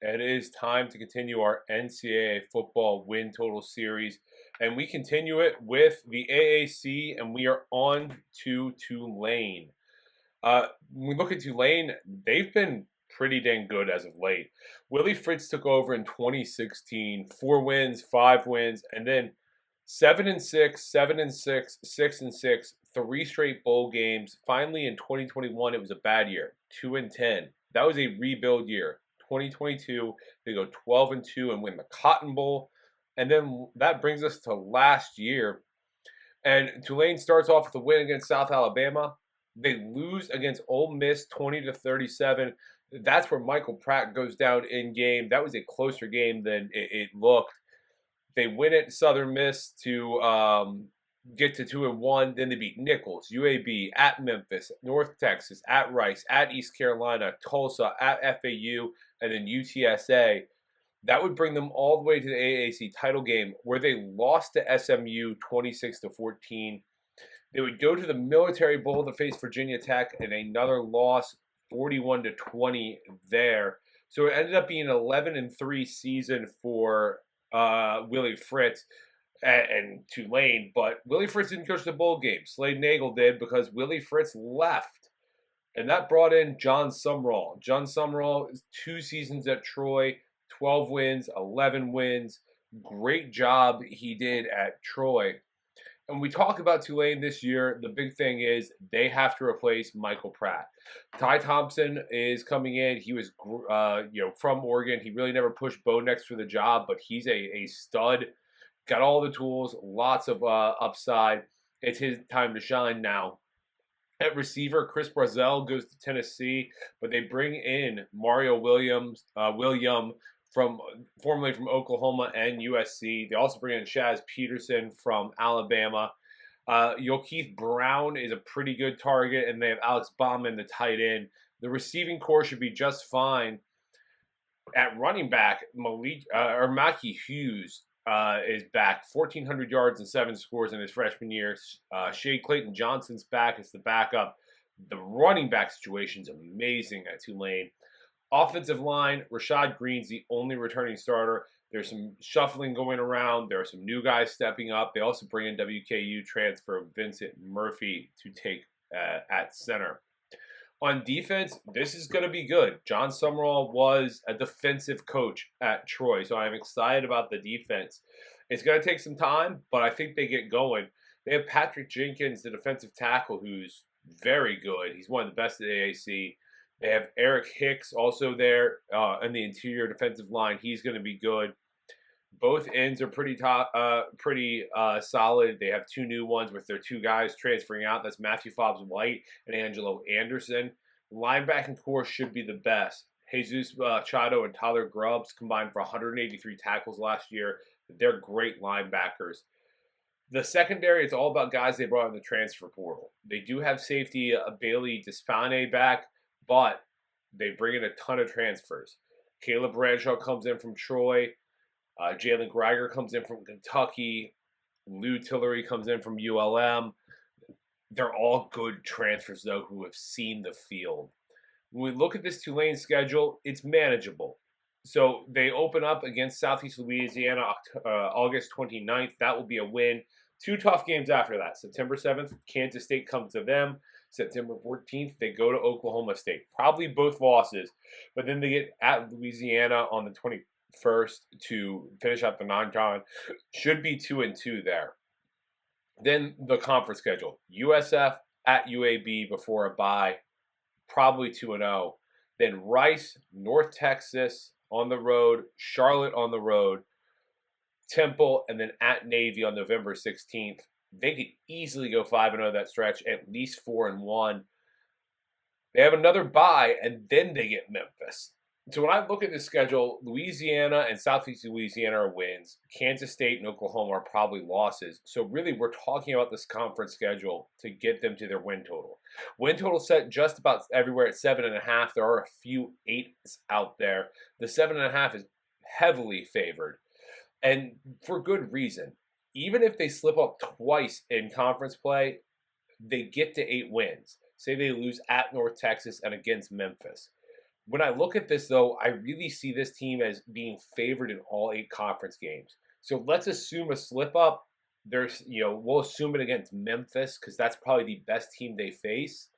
It is time to continue our NCAA football win total series, and we continue it with the AAC, and we are on to Tulane. When we look at Tulane, they've been pretty dang good as of late. Willie Fritz took over in 2016, 4 wins, 5 wins, and then 7-6, 7-6, 6-6, 3 straight bowl games. Finally, in 2021, it was a bad year, 2-10. That was a rebuild year. 2022, they go 12-2 and win the Cotton Bowl, and then that brings us to last year. And Tulane starts off with a win against South Alabama. They lose against Ole Miss 20-37. That's where Michael Pratt goes down in game. That was a closer game than it looked. They win at Southern Miss to get to 2-1. Then they beat Nichols, UAB, at Memphis, North Texas, at Rice, at East Carolina, Tulsa, at FAU, and then UTSA. That would bring them all the way to the AAC title game, where they lost to SMU 26-14. They would go to the Military Bowl to face Virginia Tech, and another loss, 41-20 there. So it ended up being an 11-3 season for Willie Fritz and Tulane, but Willie Fritz didn't coach the bowl game. Slade Nagel did, because Willie Fritz left, and that brought in John Sumrall. John Sumrall is 2 seasons at Troy, 12 wins, 11 wins. Great job he did at Troy. And we talk about Tulane this year, the big thing is they have to replace Michael Pratt. Ty Thompson is coming in. He was from Oregon. He really never pushed Bo Nix for the job, but he's a stud. Got all the tools, lots of upside. It's his time to shine now. At receiver, Chris Brazzell goes to Tennessee, but they bring in Mario William formerly from Oklahoma and USC. They also bring in Shaz Peterson from Alabama. Yokeith Brown is a pretty good target, and they have Alex Bauman, the tight end. The receiving core should be just fine. At running back, Mackie Hughes is back, 1,400 yards and 7 scores in his freshman year. Shea Clayton Johnson's back as the backup. The running back situation is amazing at Tulane. Offensive line, Rashad Green's the only returning starter. There's some shuffling going around. There are some new guys stepping up. They also bring in WKU transfer Vincent Murphy to take at center. On defense, this is going to be good. John Sumrall was a defensive coach at Troy, so I'm excited about the defense. It's going to take some time, but I think they get going. They have Patrick Jenkins, the defensive tackle, who's very good. He's one of the best at AAC. They have Eric Hicks also there in the interior defensive line. He's going to be good. Both ends are pretty solid. They have 2 new ones with their 2 guys transferring out. That's Matthew Fobbs-White and Angelo Anderson. Linebacking core should be the best. Jesus Chado and Tyler Grubbs combined for 183 tackles last year. They're great linebackers. The secondary, it's all about guys they brought in the transfer portal. They do have safety Bailey Despane back, but they bring in a ton of transfers. Caleb Bradshaw comes in from Troy. Jalen Greiger comes in from Kentucky. Lou Tillery comes in from ULM. They're all good transfers, though, who have seen the field. When we look at this Tulane schedule, it's manageable. So they open up against Southeast Louisiana August 29th. That will be a win. 2 tough games after that. September 7th, Kansas State comes to them. September 14th, they go to Oklahoma State. Probably both losses, but then they get at Louisiana on the 21st to finish up the non-con. Should be 2-2 there. Then the conference schedule. USF at UAB before a bye. Probably 2-0. Then Rice, North Texas on the road, Charlotte on the road, Temple, and then at Navy on November 16th. They could easily go 5-0 that stretch, at least 4-1. They have another bye, and then they get Memphis. So when I look at the schedule, Louisiana and Southeast Louisiana are wins. Kansas State and Oklahoma are probably losses. So really, we're talking about this conference schedule to get them to their win total. Win total set just about everywhere at 7.5. There are a few 8s out there. The 7.5 is heavily favored, and for good reason. Even if they slip up twice in conference play, they get to 8 wins. Say they lose at North Texas and against Memphis. When I look at this, though, I really see this team as being favored in all 8 conference games. So let's assume a slip up. We'll assume it against Memphis because that's probably the best team they face.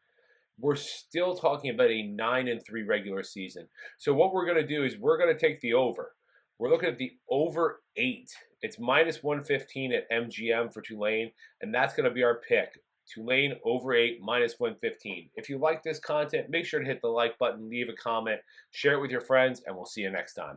We're still talking about a 9-3 regular season. So what we're going to do is we're going to take the over. We're looking at the over 8. It's -115 at MGM for Tulane, and that's going to be our pick. Tulane over 8, -115. If you like this content, make sure to hit the like button, leave a comment, share it with your friends, and we'll see you next time.